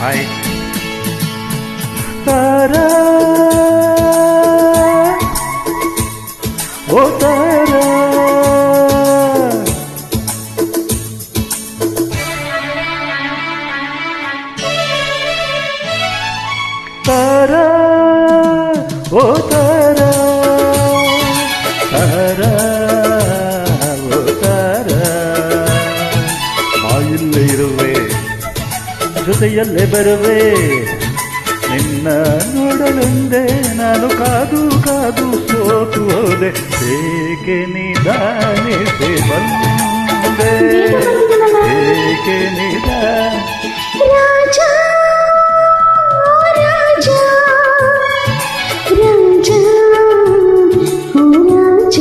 Hi ತಾರಾ ಓ ತಾರಾ ತಾರಾ ಓ ತಾರಾ ತಾರಾ ಓ ತಾರಾ ಬಾಯಿಲ್ಲೇ ಇರುವೆ ಜೊತೆಯಲ್ಲೇ ಬರುವೆ ನಿನ್ನ ನೋಡಲೆಂದೇ ನಾನು ಕಾದು ಕಾದು ಸೋತು ಹೋದೆ ಏಕೆ ನಿಧಾನಿಸಿ ಬಂದೆ ಏಕೆ ರಾಜ ರಾಜ ರಾಜ ಓ ರಾಜ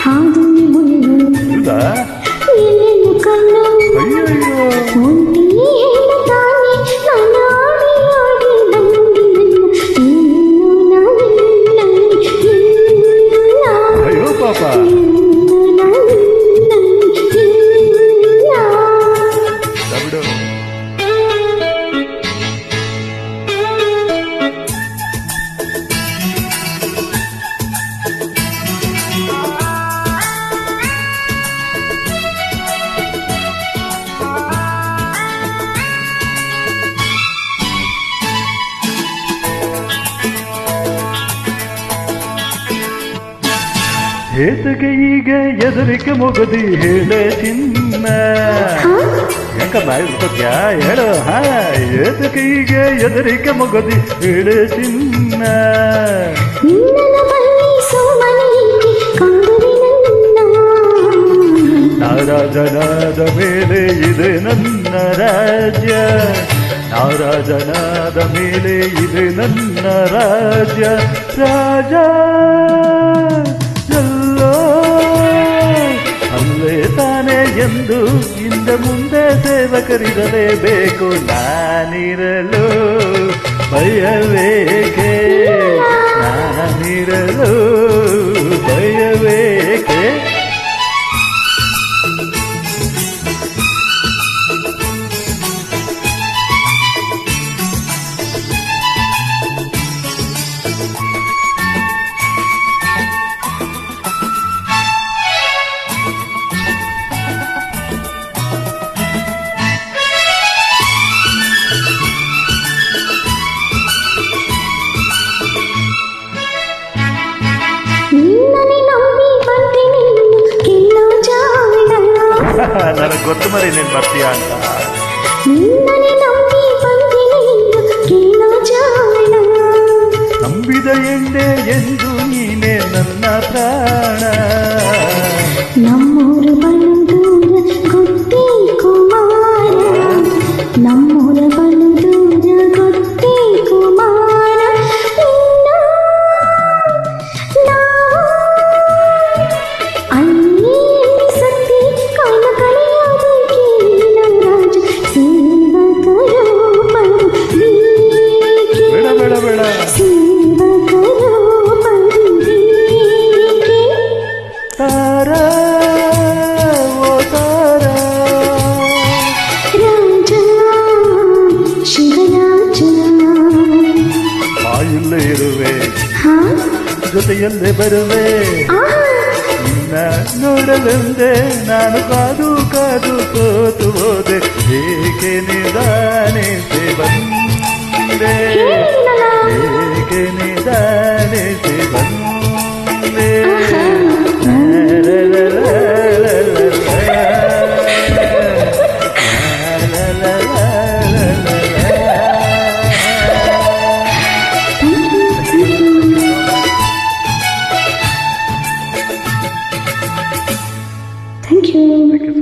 ಹಾದು ಮುಳ್ಳು ಎಲ್ಲೆಲ್ಲೂ ಕಣ್ಣು ಅಯ್ಯಯ್ಯೋ ಒಂಟಿ ಹೆಣ್ಣು ತಾನೆ ನಾನಾಡಿ ಆಡಿ ಬಂದಿಲ್ಲ ಇಲ್ಲ ಅಯ್ಯೋ ಪಾಪ ಬಿಡು ಹೇತಗೆ ಈಗ ಎದರಿಕೆ ಮುಗದಿ ಹೇಳೆ ಚಿನ್ನ ಯಾಕಮ್ಮ ಇರ್ತೀಯಾ ಹೇಳು ಹಾ ಏತಕ್ಕೆ ಈಗ ಎದರಿಕೆ ಮುಗದಿ ಹೇಳೆ ಚಿನ್ನ ನಾರಾಜನಾದ ಮೇಲೆ ಇದೆ ನನ್ನ ರಾಜ್ಯ ನಾರಾಜನಾದ ಮೇಲೆ ಇದೆ ನನ್ನ ರಾಜ್ಯ ರಾಜ ಎಲ್ಲೋ ಅಲ್ಲೇ ತಾನೆ ಎಂದು ಹಿಂದೆ ಮುಂದೆ ಸೇವಕರಿರಲೇಬೇಕು ನಾನಿರಲು ಭಯವೇಕೆ ನಾನಿರಲು ಭಯವೇಕೆ ನನಗೆ ಗೊತ್ತು ಮರಿ ನೀನು ಬರ್ತೀಯ ಅಂತ ನಂಬಿದ ಎಂಡೆ ಎಂದು ನೀನೆ ನನ್ನ ಪ್ರಾಣ ನಮ್ಮೂರು ಬಲು ದೂರ ಗೊತ್ತೇ ಕುಮಾರ ನಮ್ಮೂರ ಬಲು ದೂರ ಗೊತ್ತೇ ಕುಮಾರ ಅಲ್ಲಿ ಸತ್ತಿ ಕಾಲ ಕಳೆಯೋದಕ್ಕೆ ನನ್ನ ಸೇವಕರು ಬೇಡ ಬೇಡ ಬೇಡ ಸೇವಕರು ತಾರಾ ಓ ತಾರಾ ರಾಜ ಶಿವರಾಜ ಬಾಯಿಲ್ಲೇ ಇರುವೆ ಹಾ ಜೊತೆಯಲ್ಲೇ ಬರುವೆ ನಿನ್ನ ನೋಡಲೆಂದೇ ನಾನು ಕಾದು ಕಾದು ಸೋತು ಹೋದೆ ಏಕೆ ನಿಧಾನಿಸಿ ಬಂದೆ ಏಕೆ ನಿಧಾನಿಸಿ ಬಂದೆ Thank you.